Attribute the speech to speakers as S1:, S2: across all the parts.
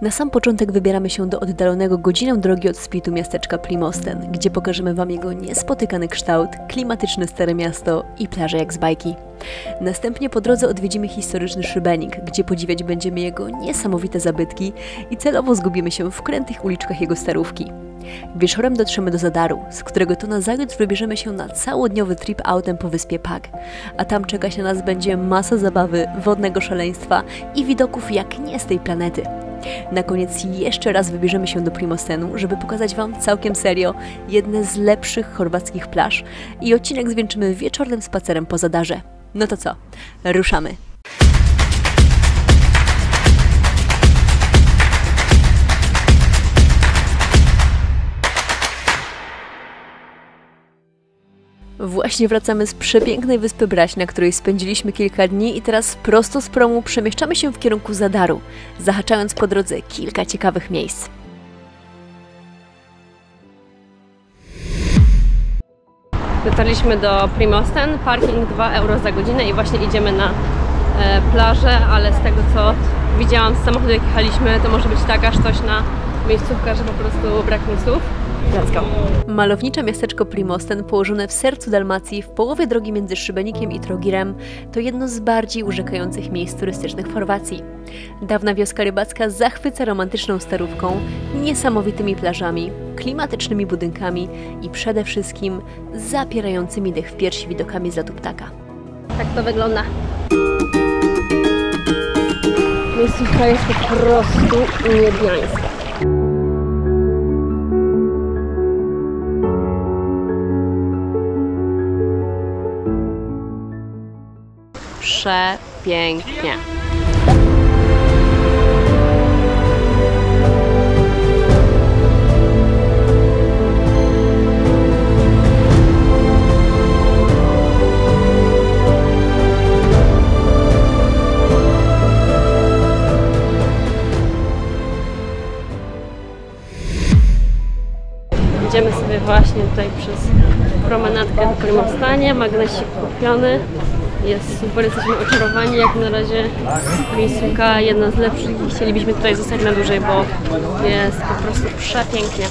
S1: Na sam początek wybieramy się do oddalonego godzinę drogi od Splitu miasteczka Plimosten, gdzie pokażemy Wam jego niespotykany kształt, klimatyczne stare miasto i plaże jak z bajki. Następnie po drodze odwiedzimy historyczny Szybenik, gdzie podziwiać będziemy jego niesamowite zabytki i celowo zgubimy się w krętych uliczkach jego starówki. Wieczorem dotrzemy do Zadaru, z którego to nazajutrz wybierzemy się na całodniowy trip autem po wyspie Pag, a tam czekać na nas będzie masa zabawy, wodnego szaleństwa i widoków jak nie z tej planety. Na koniec jeszcze raz wybierzemy się do Plimostenu, żeby pokazać Wam całkiem serio jedne z lepszych chorwackich plaż i odcinek zwieńczymy wieczornym spacerem po Zadarze. No to co? Ruszamy! Właśnie wracamy z przepięknej wyspy Braś, na której spędziliśmy kilka dni i teraz prosto z promu przemieszczamy się w kierunku Zadaru, zahaczając po drodze kilka ciekawych miejsc.
S2: Dotarliśmy do Plimosten, parking 2 euro za godzinę i właśnie idziemy na plażę, ale z tego co widziałam z samochodu jak jechaliśmy, to może być taka sztośna miejscówka, że po prostu brak mi słów. Let's go.
S1: Malownicze miasteczko Plimosten, położone w sercu Dalmacji, w połowie drogi między Szybenikiem i Trogirem, to jedno z bardziej urzekających miejsc turystycznych w Chorwacji. Dawna wioska rybacka zachwyca romantyczną starówką, niesamowitymi plażami, klimatycznymi budynkami i przede wszystkim zapierającymi dech w piersi widokami z lotu ptaka.
S2: Tak to wygląda. Miejscówka jest po prostu niebiańska. Przepięknie. Idziemy sobie właśnie tutaj przez promenadkę w Plimostenie, magnesik kupiony. Jest super, jesteśmy oczarowani, jak na razie miejscówka jedna z lepszych i chcielibyśmy tutaj zostać na dłużej, bo jest po prostu przepięknie.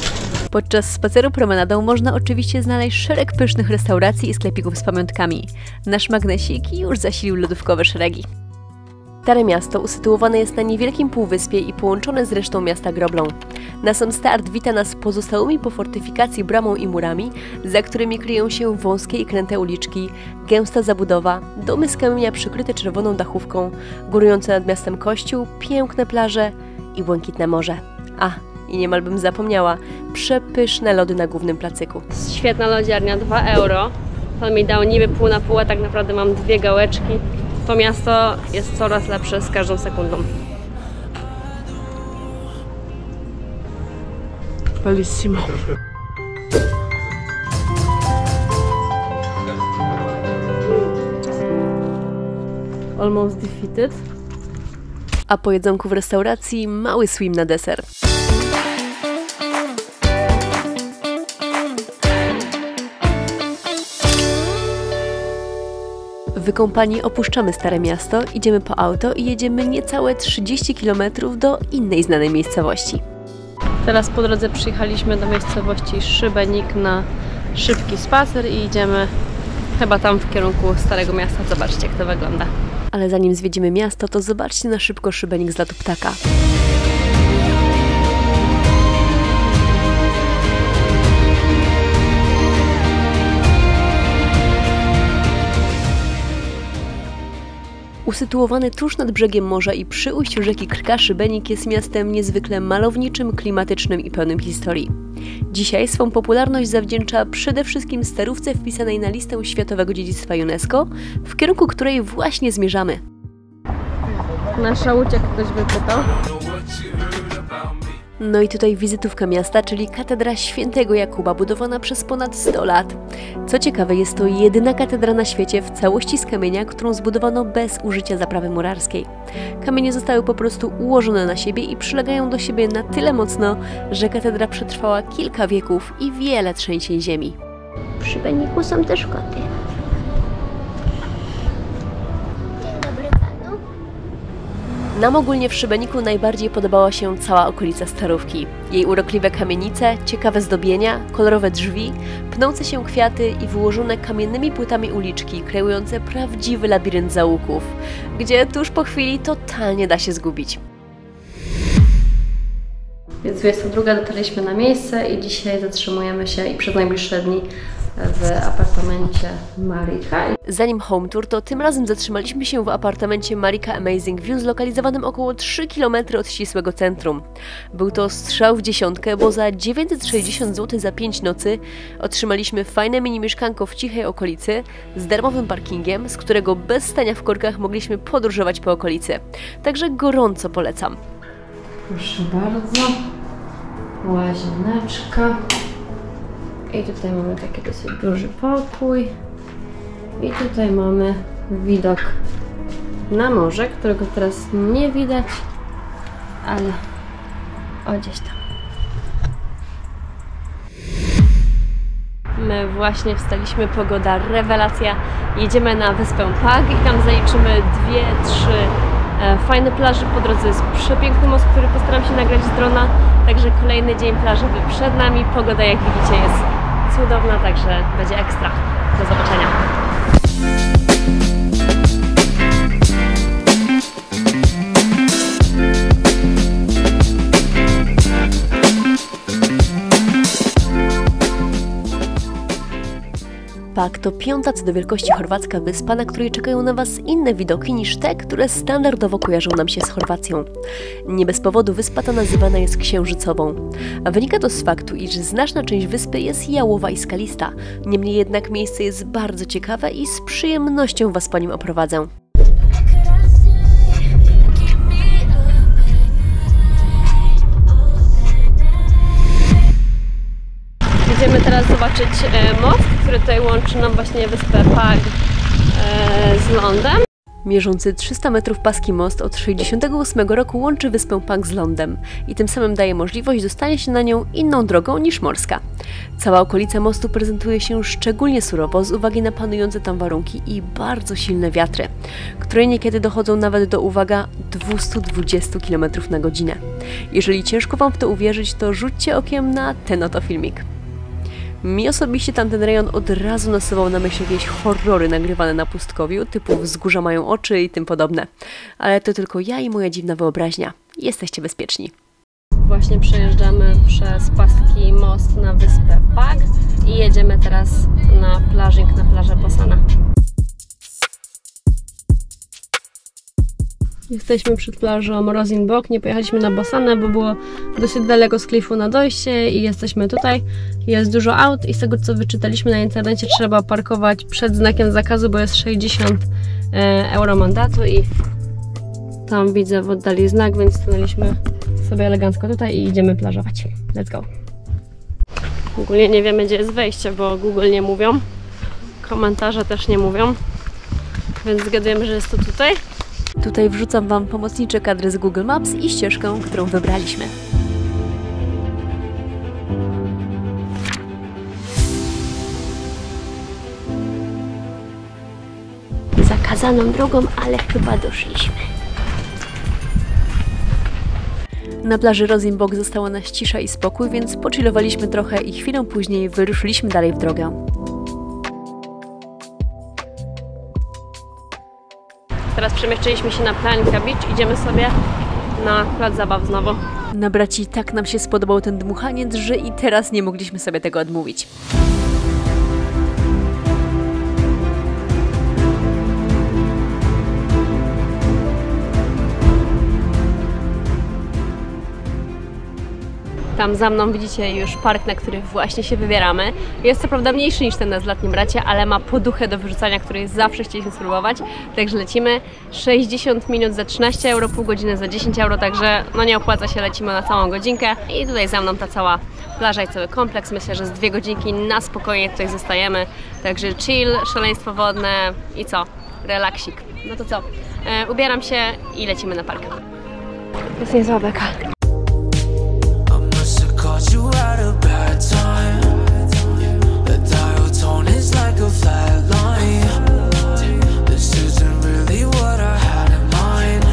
S1: Podczas spaceru promenadą można oczywiście znaleźć szereg pysznych restauracji i sklepików z pamiątkami. Nasz magnesik już zasilił lodówkowe szeregi. Stare miasto usytuowane jest na niewielkim półwyspie i połączone z resztą miasta groblą. Na sam start wita nas pozostałymi po fortyfikacji bramą i murami, za którymi kryją się wąskie i kręte uliczki, gęsta zabudowa, domy z kamienia przykryte czerwoną dachówką, górujące nad miastem kościół, piękne plaże i błękitne morze. A, i niemal bym zapomniała, przepyszne lody na głównym placyku.
S2: Świetna lodziarnia, 2 euro. Pan mi dał niby pół na pół, a tak naprawdę mam 2 gałeczki. To miasto jest coraz lepsze z każdą sekundą. Bellissimo. Almost defeated.
S1: A po jedzonku w restauracji mały swim na deser. Wykąpani opuszczamy Stare Miasto, idziemy po auto i jedziemy niecałe 30 km do innej znanej miejscowości.
S2: Teraz po drodze przyjechaliśmy do miejscowości Szybenik na szybki spacer i idziemy chyba tam w kierunku Starego Miasta. Zobaczcie, jak to wygląda.
S1: Ale zanim zwiedzimy miasto, to zobaczcie na szybko Szybenik z lotu ptaka. Usytuowany tuż nad brzegiem morza i przy ujściu rzeki Krka, Szybenik jest miastem niezwykle malowniczym, klimatycznym i pełnym historii. Dzisiaj swą popularność zawdzięcza przede wszystkim starówce wpisanej na listę Światowego Dziedzictwa UNESCO, w kierunku której właśnie zmierzamy.
S2: Nasza łódź, jak ktoś wypytał.
S1: No i tutaj wizytówka miasta, czyli katedra Świętego Jakuba, budowana przez ponad 100 lat. Co ciekawe, jest to jedyna katedra na świecie w całości z kamienia, którą zbudowano bez użycia zaprawy murarskiej. Kamienie zostały po prostu ułożone na siebie i przylegają do siebie na tyle mocno, że katedra przetrwała kilka wieków i wiele trzęsień ziemi.
S3: W Szybeniku są też koty. Dzień dobry panu.
S1: Nam ogólnie w Szybeniku najbardziej podobała się cała okolica Starówki. Jej urokliwe kamienice, ciekawe zdobienia, kolorowe drzwi, pnące się kwiaty i wyłożone kamiennymi płytami uliczki, kreujące prawdziwy labirynt zaułków, gdzie tuż po chwili totalnie da się zgubić.
S2: Jest 22, dotarliśmy na miejsce i dzisiaj zatrzymujemy się i przez najbliższe dni w apartamencie Marika.
S1: Zanim home tour, to tym razem zatrzymaliśmy się w apartamencie Marika Amazing View zlokalizowanym około 3 km od ścisłego centrum. Był to strzał w dziesiątkę, bo za 960 zł za 5 nocy otrzymaliśmy fajne mini mieszkanko w cichej okolicy z darmowym parkingiem, z którego bez stania w korkach mogliśmy podróżować po okolicy. Także gorąco polecam.
S2: Proszę bardzo, łazieneczka. I tutaj mamy taki dosyć duży pokój. I tutaj mamy widok na morze, którego teraz nie widać, ale gdzieś tam. My właśnie wstaliśmy, pogoda rewelacja. Jedziemy na wyspę Pag i tam zaliczymy 2-3 fajne plaże. Po drodze jest przepiękny most, który postaram się nagrać z drona. Także kolejny dzień plażowy przed nami. Pogoda, jak widzicie, jest cudowna, także będzie ekstra. Do zobaczenia.
S1: Pag to 5. co do wielkości chorwacka wyspa, na której czekają na Was inne widoki niż te, które standardowo kojarzą nam się z Chorwacją. Nie bez powodu wyspa ta nazywana jest księżycową. A wynika to z faktu, iż znaczna część wyspy jest jałowa i skalista. Niemniej jednak miejsce jest bardzo ciekawe i z przyjemnością Was po nim oprowadzę.
S2: Idziemy teraz zobaczyć most, który tutaj łączy nam właśnie wyspę Pag z lądem.
S1: Mierzący 300 metrów paski most od 1968 roku łączy wyspę Pag z lądem i tym samym daje możliwość dostania się na nią inną drogą niż morska. Cała okolica mostu prezentuje się szczególnie surowo z uwagi na panujące tam warunki i bardzo silne wiatry, które niekiedy dochodzą nawet do, uwaga, 220 km na godzinę. Jeżeli ciężko Wam w to uwierzyć, to rzućcie okiem na ten oto filmik. Mi osobiście tamten rejon od razu nasuwał na myśl jakieś horrory nagrywane na pustkowiu, typu Wzgórza mają oczy i tym podobne. Ale to tylko ja i moja dziwna wyobraźnia. Jesteście bezpieczni.
S2: Właśnie przejeżdżamy przez paski most na wyspę Pag i jedziemy teraz na plażing, na plażę Bosana. Jesteśmy przed plażą Rosenborg, nie pojechaliśmy na Bosanę, bo było dosyć daleko z klifu na dojście i jesteśmy tutaj. Jest dużo aut i z tego, co wyczytaliśmy na internecie, trzeba parkować przed znakiem zakazu, bo jest 60 euro mandatu i tam widzę w oddali znak, więc stanęliśmy sobie elegancko tutaj i idziemy plażować. Let's go! Ogólnie nie wiemy, gdzie jest wejście, bo Google nie mówią, komentarze też nie mówią, więc zgadujemy, że jest to tutaj.
S1: Tutaj wrzucam Wam pomocnicze kadry z Google Maps i ścieżkę, którą wybraliśmy.
S3: Zakazaną drogą, ale chyba doszliśmy.
S1: Na plaży Rosenborg została nas cisza i spokój, więc pochillowaliśmy trochę i chwilę później wyruszyliśmy dalej w drogę.
S2: Teraz przemieszczyliśmy się na Planinka Beach, idziemy sobie na plac zabaw znowu.
S1: Na braci tak nam się spodobał ten dmuchaniec, że i teraz nie mogliśmy sobie tego odmówić.
S2: Tam za mną widzicie już park, na który właśnie się wybieramy. Jest co prawda mniejszy niż ten na Zlatnim Bracie, ale ma poduchę do wyrzucania, której zawsze chcieliśmy spróbować. Także lecimy. 60 minut za 13 euro, pół godziny za 10 euro, także no nie opłaca się, lecimy na całą godzinkę. I tutaj za mną ta cała plaża i cały kompleks. Myślę, że z 2 godzinki na spokojnie tutaj zostajemy. Także chill, szaleństwo wodne i co? Relaksik. No to co? Ubieram się i lecimy na park. To jest niezła beka.
S4: You at a bad time. The dial tone is like a flat line. This isn't really what I had in mind.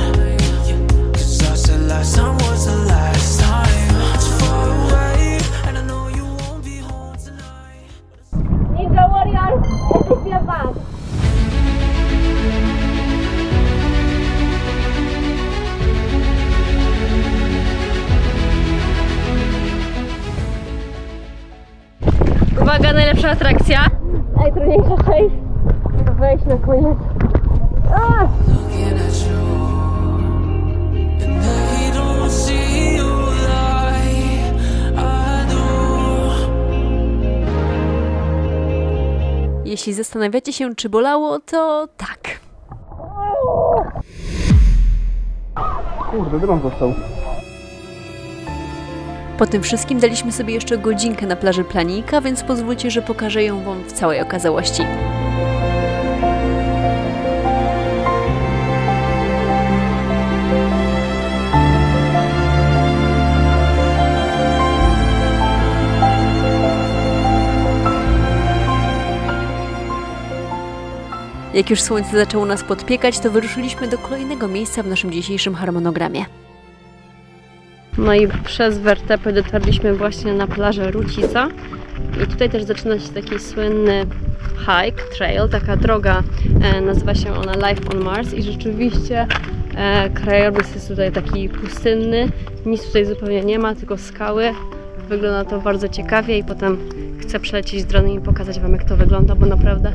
S2: Uwaga, najlepsza atrakcja. Najtrudniejsza część. Wejść na koniec.
S4: Looking at you, and they don't see you like I do.
S1: Jeśli zastanawiacie się, czy bolało, to tak.
S5: Kurde, dron został.
S1: Po tym wszystkim daliśmy sobie jeszcze godzinkę na plaży Planika, więc pozwólcie, że pokażę ją wam w całej okazałości. Jak już słońce zaczęło nas podpiekać, to wyruszyliśmy do kolejnego miejsca w naszym dzisiejszym harmonogramie.
S2: No i przez Wertepy dotarliśmy właśnie na plażę Rucica. I tutaj też zaczyna się taki słynny hike, trail, taka droga, nazywa się ona Life on Mars i rzeczywiście krajobraz jest tutaj taki pustynny, nic tutaj zupełnie nie ma, tylko skały. Wygląda to bardzo ciekawie i potem chcę przelecieć dronem i pokazać wam, jak to wygląda, bo naprawdę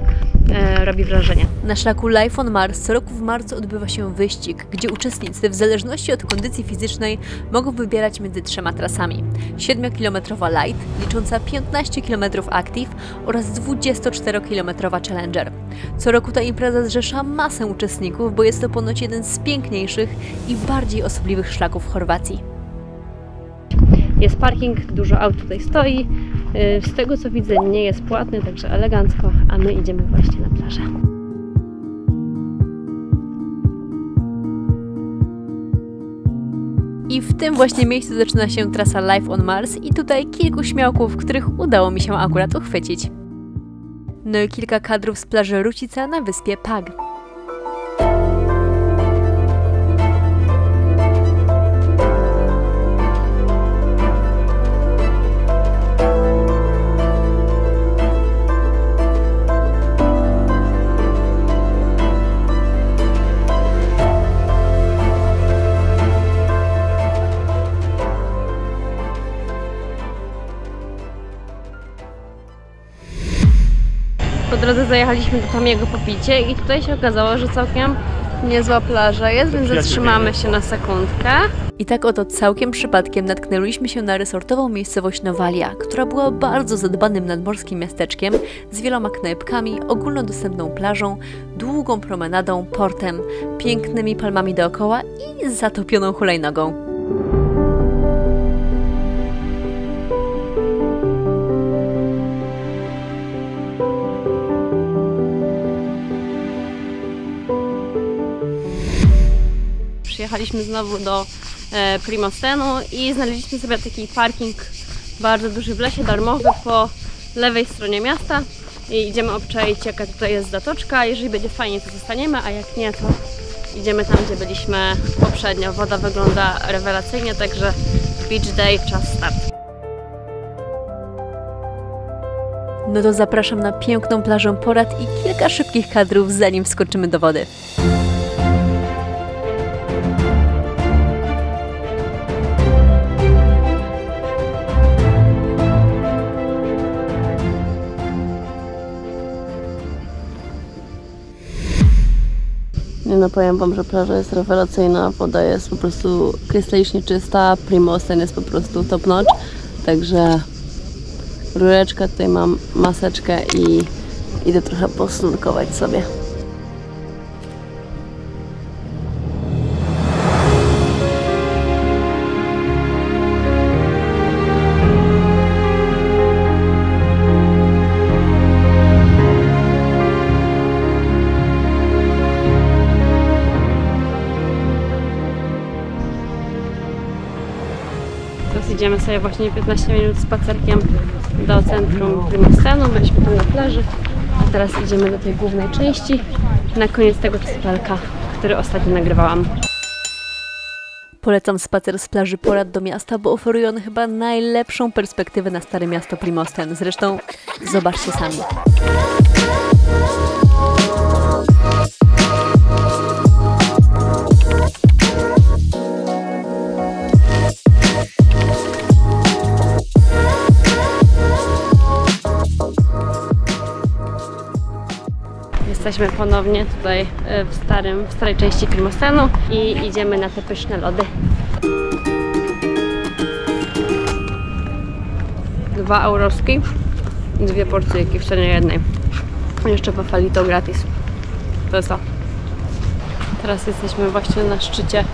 S2: robi wrażenie.
S1: Na szlaku Life on Mars co roku w marcu odbywa się wyścig, gdzie uczestnicy w zależności od kondycji fizycznej mogą wybierać między 3 trasami. 7-kilometrowa Light, licząca 15 km Active oraz 24-kilometrowa Challenger. Co roku ta impreza zrzesza masę uczestników, bo jest to ponoć jeden z piękniejszych i bardziej osobliwych szlaków w Chorwacji.
S2: Jest parking, dużo aut tutaj stoi. Z tego co widzę, nie jest płatny, także elegancko, a my idziemy właśnie na plażę.
S1: I w tym właśnie miejscu zaczyna się trasa Life on Mars i tutaj kilku śmiałków, których udało mi się akurat uchwycić. No i kilka kadrów z plaży Rucica na wyspie Pag.
S2: Po drodze zajechaliśmy do Tomiego Popicie i tutaj się okazało, że całkiem niezła plaża jest, więc zatrzymamy się na sekundkę.
S1: I tak oto całkiem przypadkiem natknęliśmy się na resortową miejscowość Novalia, która była bardzo zadbanym nadmorskim miasteczkiem z wieloma knajpkami, ogólnodostępną plażą, długą promenadą, portem, pięknymi palmami dookoła i zatopioną hulajnogą.
S2: Przyjechaliśmy znowu do Primostenu i znaleźliśmy sobie taki parking bardzo duży w lesie, darmowy po lewej stronie miasta i idziemy obczaić, jaka tutaj jest zatoczka. Jeżeli będzie fajnie, to zostaniemy, a jak nie, to idziemy tam, gdzie byliśmy poprzednio. Woda wygląda rewelacyjnie, także beach day, czas start.
S1: No to zapraszam na piękną plażę porad i kilka szybkich kadrów, zanim wskoczymy do wody.
S2: Nie no, powiem wam, że plaża jest rewelacyjna, woda jest po prostu krystalicznie czysta, Primosten jest po prostu top notch, także rureczka, tutaj mam maseczkę i idę trochę posnurkować sobie. Idziemy sobie właśnie 15 minut spacerkiem do centrum Primostenu. Byliśmy tu na plaży, a teraz idziemy do tej głównej części, na koniec tego cypelka, który ostatnio nagrywałam.
S1: Polecam spacer z plaży porad do miasta, bo oferuje on chyba najlepszą perspektywę na stare miasto Primosten. Zresztą zobaczcie sami.
S2: Jesteśmy ponownie tutaj w starej części Primostanu i idziemy na te pyszne lody. 2 euroski i 2 porcyjki w cenie jednej. Jeszcze Bafalito gratis. To jest to. Teraz jesteśmy właśnie na szczycie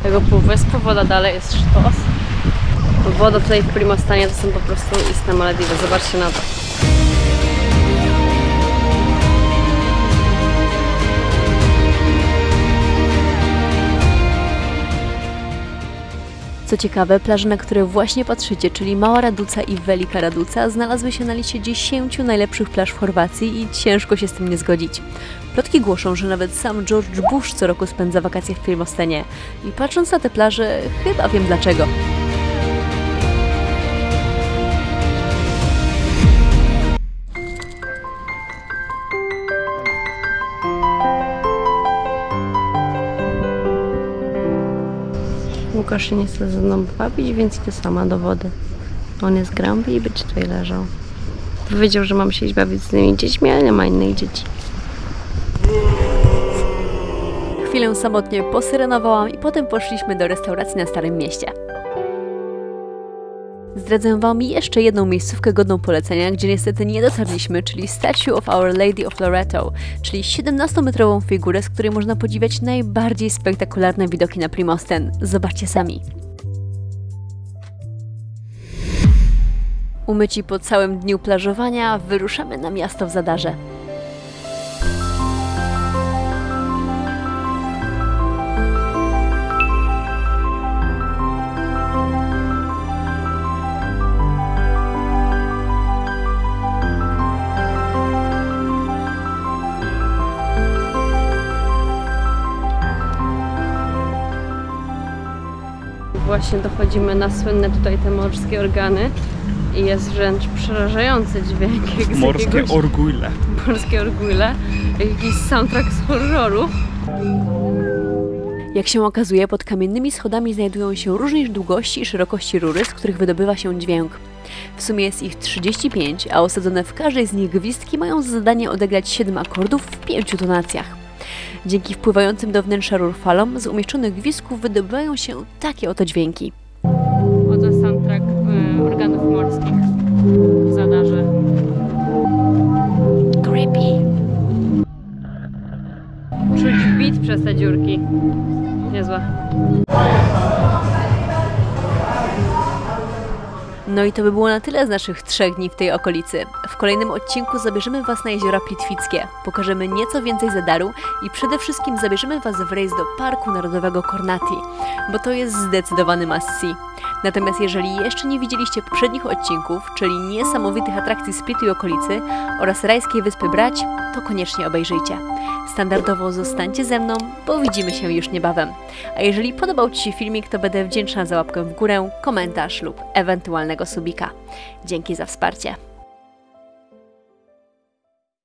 S2: tego półwyspu. Woda dalej jest sztos. Woda tutaj w Primostanie to są po prostu istne Malediwy. Zobaczcie na to.
S1: Co ciekawe, plaże, na które właśnie patrzycie, czyli Mała Raduca i Velika Raduca, znalazły się na liście 10 najlepszych plaż w Chorwacji i ciężko się z tym nie zgodzić. Plotki głoszą, że nawet sam George Bush co roku spędza wakacje w Primostanie. I patrząc na te plaże, chyba wiem dlaczego.
S2: Łukasz się nie chce ze mną bawić, więc idę sama do wody. On jest grumpy i będzie tutaj leżał. Powiedział, że mam się iść bawić z tymi dziećmi, ale nie ma innych dzieci.
S1: Chwilę samotnie posyrenowałam i potem poszliśmy do restauracji na Starym Mieście. Zdradzę Wam jeszcze jedną miejscówkę godną polecenia, gdzie niestety nie dotarliśmy, czyli Statue of Our Lady of Loreto, czyli 17-metrową figurę, z której można podziwiać najbardziej spektakularne widoki na Primostan. Zobaczcie sami. Umyci po całym dniu plażowania, wyruszamy na miasto w Zadarze.
S2: Właśnie dochodzimy na słynne tutaj te morskie organy i jest wręcz przerażający dźwięk. Jak
S5: morskie orgule.
S2: Morskie orgule. Jakiś soundtrack z horroru.
S1: Jak się okazuje, pod kamiennymi schodami znajdują się różnej długości i szerokości rury, z których wydobywa się dźwięk. W sumie jest ich 35, a osadzone w każdej z nich gwizdki mają za zadanie odegrać 7 akordów w 5 tonacjach. Dzięki wpływającym do wnętrza rur falom z umieszczonych gwizdków wydobywają się takie oto dźwięki.
S2: Oto soundtrack organów morskich w Zadarze.
S3: Creepy.
S2: Czuć bit przez te dziurki. Niezłe.
S1: No i to by było na tyle z naszych 3 dni w tej okolicy. W kolejnym odcinku zabierzemy Was na jeziora Plitwickie, pokażemy nieco więcej Zadaru i przede wszystkim zabierzemy Was w rejs do Parku Narodowego Kornati, bo to jest zdecydowany must-see. Natomiast jeżeli jeszcze nie widzieliście poprzednich odcinków, czyli niesamowitych atrakcji Splitu i okolicy oraz rajskiej wyspy Brać, to koniecznie obejrzyjcie. Standardowo zostańcie ze mną, bo widzimy się już niebawem. A jeżeli podobał Ci się filmik, to będę wdzięczna za łapkę w górę, komentarz lub ewentualnego subika. Dzięki za wsparcie.